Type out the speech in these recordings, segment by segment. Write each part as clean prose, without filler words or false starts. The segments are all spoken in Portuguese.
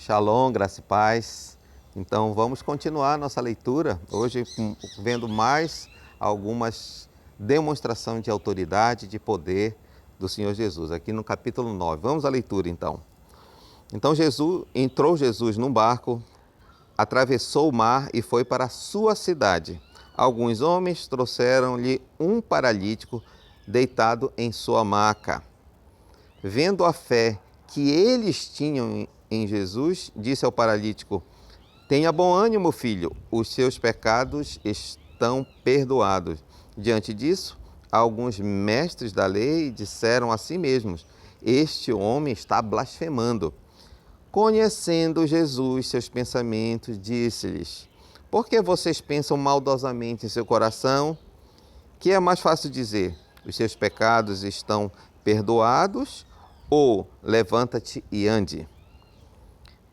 Shalom, graça e paz. Então vamos continuar nossa leitura, hoje vendo mais algumas demonstrações de autoridade, de poder do Senhor Jesus, aqui no capítulo 9. Vamos à leitura então. Então entrou Jesus num barco, atravessou o mar e foi para a sua cidade. Alguns homens trouxeram-lhe um paralítico deitado em sua maca. Vendo a fé que eles tinham em Jesus, disse ao paralítico: tenha bom ânimo, filho, os seus pecados estão perdoados. Diante disso, alguns mestres da lei disseram a si mesmos: este homem está blasfemando. Conhecendo Jesus seus pensamentos, disse-lhes: por que vocês pensam maldosamente em seu coração? Que é mais fácil dizer: os seus pecados estão perdoados, ou levanta-te e ande.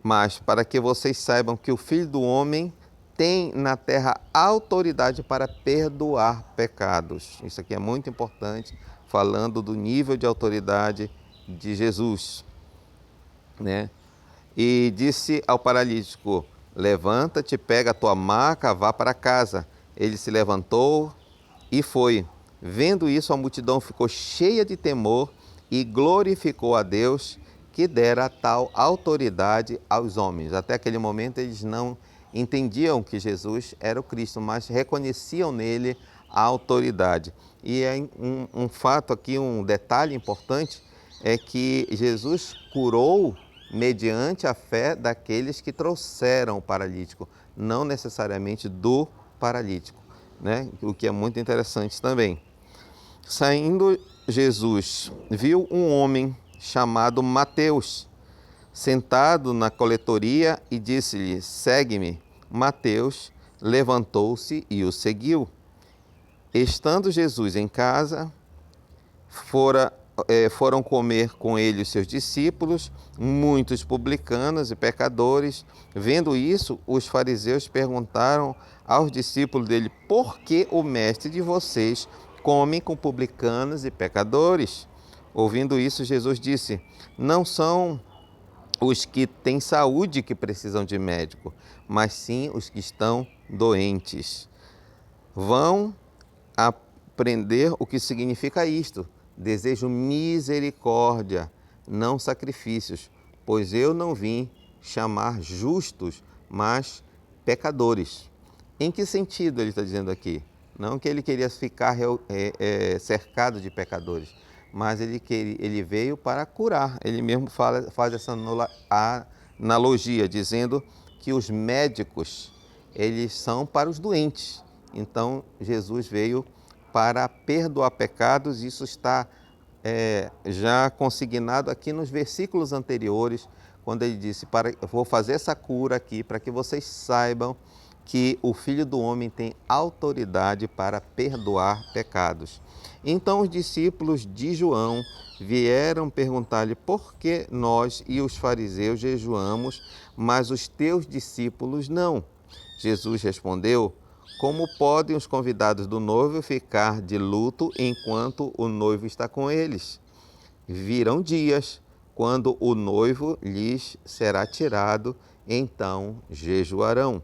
Mas para que vocês saibam que o Filho do Homem tem na terra autoridade para perdoar pecados. Isso aqui é muito importante, falando do nível de autoridade de Jesus, né? E disse ao paralítico: levanta-te, pega a tua maca, vá para casa. Ele se levantou e foi. Vendo isso, a multidão ficou cheia de temor e glorificou a Deus que dera tal autoridade aos homens. Até aquele momento eles não entendiam que Jesus era o Cristo, mas reconheciam nele a autoridade. E é um fato aqui, um detalhe importante, é que Jesus curou mediante a fé daqueles que trouxeram o paralítico, não necessariamente do paralítico, né? O que é muito interessante também. Saindo Jesus, viu um homem chamado Mateus, sentado na coletoria e disse-lhe: segue-me. Mateus levantou-se e o seguiu. Estando Jesus em casa, foram comer com ele os seus discípulos, muitos publicanos e pecadores. Vendo isso, os fariseus perguntaram aos discípulos dele: por que o mestre de vocês come com publicanos e pecadores? Ouvindo isso, Jesus disse: não são os que têm saúde que precisam de médico, mas sim os que estão doentes. Vão aprender o que significa isto: desejo misericórdia, não sacrifícios, pois eu não vim chamar justos, mas pecadores. Em que sentido ele está dizendo aqui? Não que ele queria ficar cercado de pecadores, mas ele veio para curar. Ele mesmo faz essa analogia, dizendo que os médicos, eles são para os doentes. Então, Jesus veio para perdoar pecados. Isso está já consignado aqui nos versículos anteriores, quando ele disse: vou fazer essa cura aqui para que vocês saibam que o Filho do Homem tem autoridade para perdoar pecados. Então os discípulos de João vieram perguntar-lhe: por que nós e os fariseus jejuamos, mas os teus discípulos não? Jesus respondeu: como podem os convidados do noivo ficar de luto enquanto o noivo está com eles? Virão dias quando o noivo lhes será tirado, então jejuarão.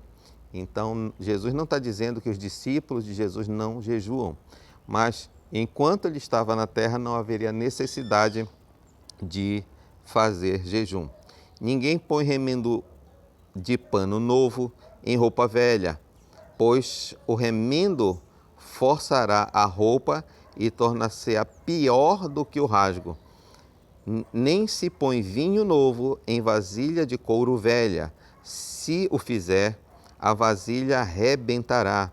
Então, Jesus não está dizendo que os discípulos de Jesus não jejuam, mas enquanto ele estava na terra não haveria necessidade de fazer jejum. Ninguém põe remendo de pano novo em roupa velha, pois o remendo forçará a roupa e tornar-se-á pior do que o rasgo. Nem se põe vinho novo em vasilha de couro velha. Se o fizer, a vasilha rebentará,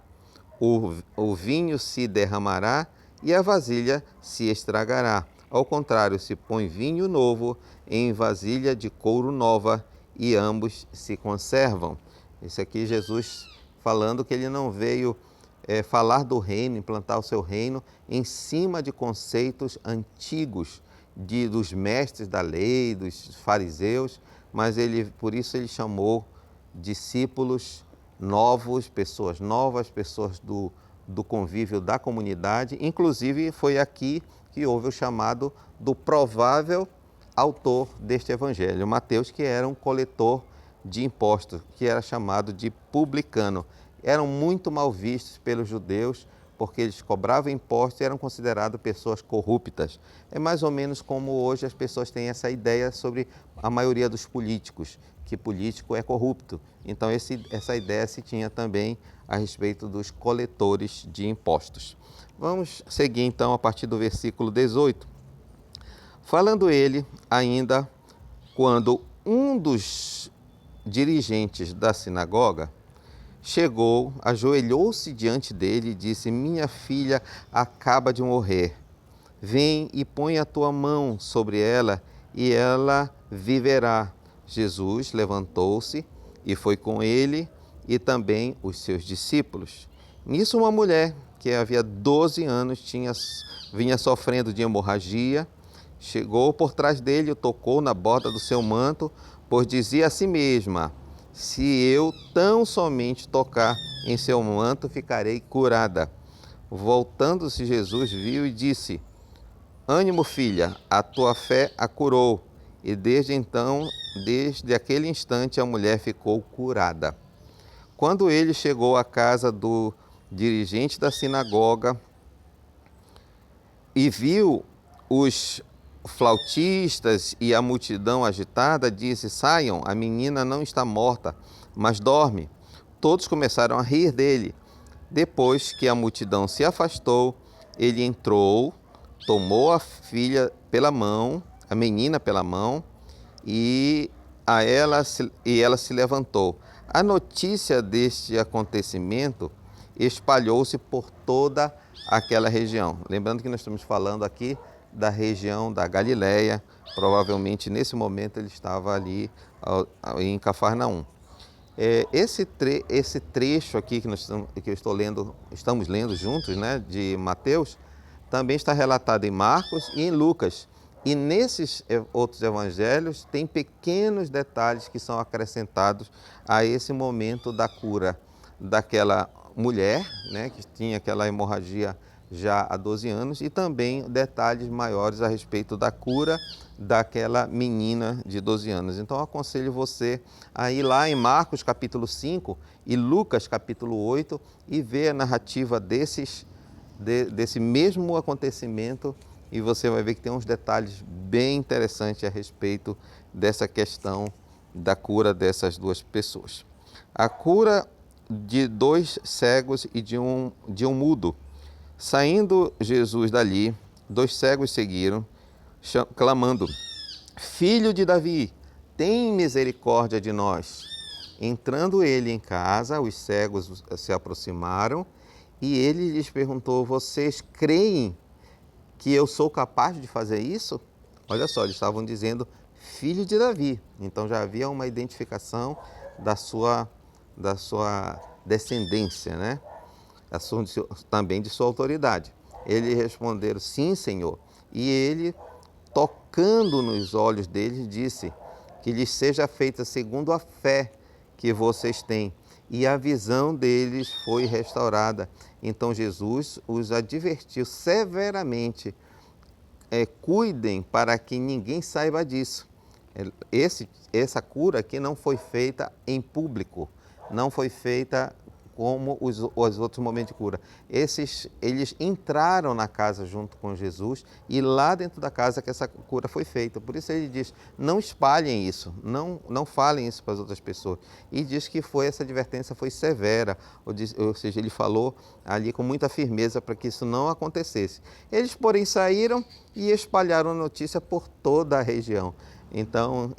o vinho se derramará e a vasilha se estragará. Ao contrário, se põe vinho novo em vasilha de couro nova e ambos se conservam. Isso aqui Jesus falando que ele não veio falar do reino, implantar o seu reino em cima de conceitos antigos dos mestres da lei, dos fariseus, mas por isso ele chamou discípulos novos, pessoas novas, pessoas do convívio da comunidade. Inclusive foi aqui que houve o chamado do provável autor deste evangelho, Mateus, que era um coletor de impostos, que era chamado de publicano. Eram muito mal vistos pelos judeus, porque eles cobravam impostos e eram considerados pessoas corruptas. É mais ou menos como hoje as pessoas têm essa ideia sobre a maioria dos políticos, que político é corrupto. Então essa ideia se tinha também a respeito dos coletores de impostos. Vamos seguir então a partir do versículo 18. Falando ele ainda quando um dos dirigentes da sinagoga chegou, ajoelhou-se diante dele e disse: minha filha acaba de morrer. Vem e põe a tua mão sobre ela e ela viverá. Jesus levantou-se e foi com ele e também os seus discípulos. Nisso uma mulher que havia 12 anos vinha sofrendo de hemorragia, chegou por trás dele e o tocou na borda do seu manto, pois dizia a si mesma: se eu tão somente tocar em seu manto, ficarei curada. Voltando-se, Jesus viu e disse: ânimo, filha, a tua fé a curou. E desde então, desde aquele instante, a mulher ficou curada. Quando ele chegou à casa do dirigente da sinagoga e viu os flautistas e a multidão agitada, disse: saiam, a menina não está morta, mas dorme. Todos começaram a rir dele. Depois que a multidão se afastou, ele entrou, tomou a filha pela mão, a menina pela mão, e ela se levantou. A notícia deste acontecimento espalhou-se por toda aquela região. Lembrando que nós estamos falando aqui da região da Galileia, provavelmente nesse momento ele estava ali em Cafarnaum. Esse trecho aqui que eu estou lendo, estamos lendo juntos, né, de Mateus, também está relatado em Marcos e em Lucas. E nesses outros evangelhos tem pequenos detalhes que são acrescentados a esse momento da cura daquela mulher, né, que tinha aquela hemorragia já há 12 anos, e também detalhes maiores a respeito da cura daquela menina de 12 anos. Então eu aconselho você a ir lá em Marcos capítulo 5 e Lucas capítulo 8 e ver a narrativa desse mesmo acontecimento, e você vai ver que tem uns detalhes bem interessantes a respeito dessa questão da cura dessas duas pessoas. A cura de 2 cegos e de um mudo. Saindo Jesus dali, 2 cegos seguiram, clamando: Filho de Davi, tem misericórdia de nós. Entrando ele em casa, os cegos se aproximaram e ele lhes perguntou: vocês creem que eu sou capaz de fazer isso? Olha só, eles estavam dizendo filho de Davi. Então já havia uma identificação da sua descendência, né? Também de sua autoridade. Eles responderam: sim, Senhor. E ele, tocando nos olhos deles, disse: que lhes seja feita segundo a fé que vocês têm. E a visão deles foi restaurada. Então Jesus os advertiu severamente: cuidem para que ninguém saiba disso. Essa cura aqui não foi feita em público, não foi feita como os outros momentos de cura. Eles entraram na casa junto com Jesus e lá dentro da casa que essa cura foi feita. Por isso ele diz: não espalhem isso, não falem isso para as outras pessoas. E diz que essa advertência foi severa, ou seja, ele falou ali com muita firmeza para que isso não acontecesse. Eles, porém, saíram e espalharam a notícia por toda a região. Então,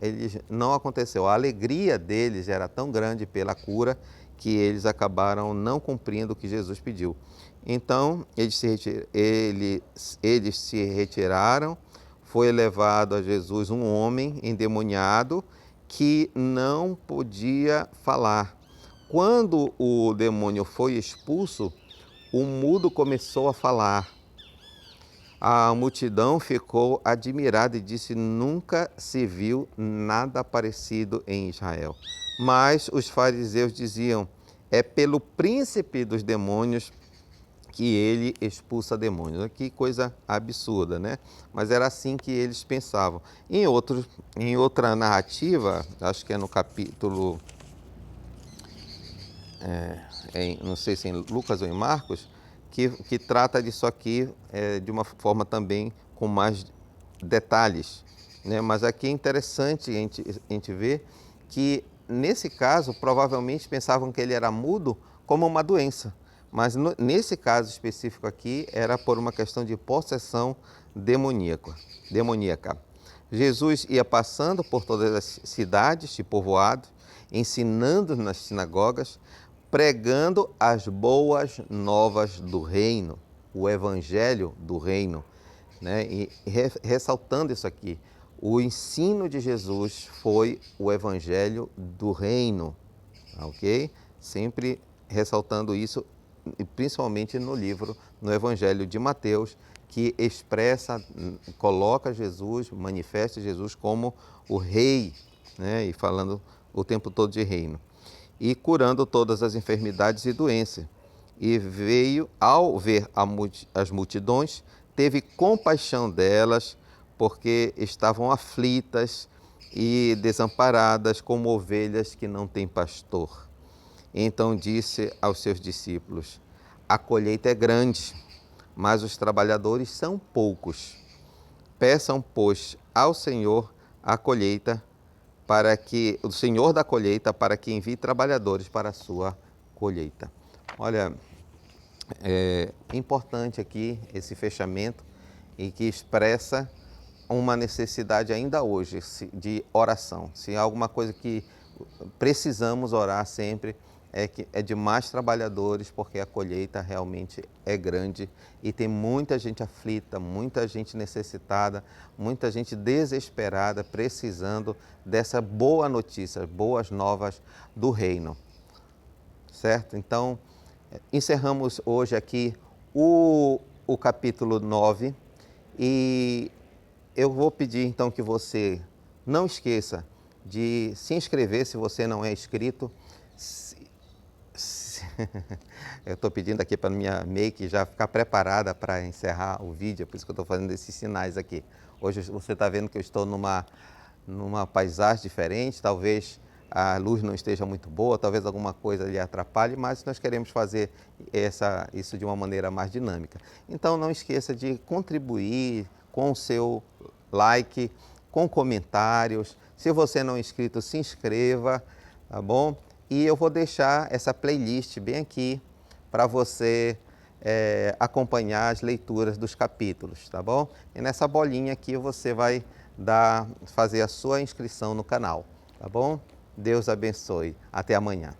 não aconteceu. A alegria deles era tão grande pela cura que eles acabaram não cumprindo o que Jesus pediu. Então, eles se retiraram, foi levado a Jesus um homem endemoniado que não podia falar. Quando o demônio foi expulso, o mudo começou a falar. A multidão ficou admirada e disse: nunca se viu nada parecido em Israel. Mas os fariseus diziam: é pelo príncipe dos demônios que ele expulsa demônios. Que coisa absurda, né? Mas era assim que eles pensavam. Em outra narrativa, acho que é no capítulo, não sei se em Lucas ou em Marcos, que trata disso aqui de uma forma também com mais detalhes, né? Mas aqui é interessante a gente ver que, nesse caso, provavelmente pensavam que ele era mudo como uma doença. Mas nesse caso específico aqui, era por uma questão de possessão demoníaca. Jesus ia passando por todas as cidades e povoados, ensinando nas sinagogas, pregando as boas novas do reino, o evangelho do reino, né? E ressaltando isso aqui, o ensino de Jesus foi o evangelho do reino, ok? Sempre ressaltando isso, principalmente no evangelho de Mateus, que expressa, coloca Jesus, manifesta Jesus como o rei, né? E falando o tempo todo de reino. E curando todas as enfermidades e doenças. E veio, ao ver as multidões, teve compaixão delas, porque estavam aflitas e desamparadas, como ovelhas que não têm pastor. Então disse aos seus discípulos: a colheita é grande, mas os trabalhadores são poucos. Peçam, pois, ao Senhor a colheita, para que o Senhor da colheita, para que envie trabalhadores para a sua colheita. Olha, é importante aqui esse fechamento, e que expressa uma necessidade ainda hoje de oração. Se há alguma coisa que precisamos orar sempre, é de mais trabalhadores, porque a colheita realmente é grande e tem muita gente aflita, muita gente necessitada, muita gente desesperada, precisando dessa boa notícia, boas novas do reino, certo? Então, encerramos hoje aqui o capítulo 9, e eu vou pedir então que você não esqueça de se inscrever se você não é inscrito. Eu estou pedindo aqui para minha make já ficar preparada para encerrar o vídeo, é por isso que eu estou fazendo esses sinais aqui. Hoje você está vendo que eu estou numa paisagem diferente, talvez a luz não esteja muito boa, talvez alguma coisa lhe atrapalhe, mas nós queremos fazer isso de uma maneira mais dinâmica. Então não esqueça de contribuir com o seu like, com comentários. Se você não é inscrito, se inscreva, tá bom? E eu vou deixar essa playlist bem aqui para você acompanhar as leituras dos capítulos, tá bom? E nessa bolinha aqui você vai fazer a sua inscrição no canal, tá bom? Deus abençoe. Até amanhã.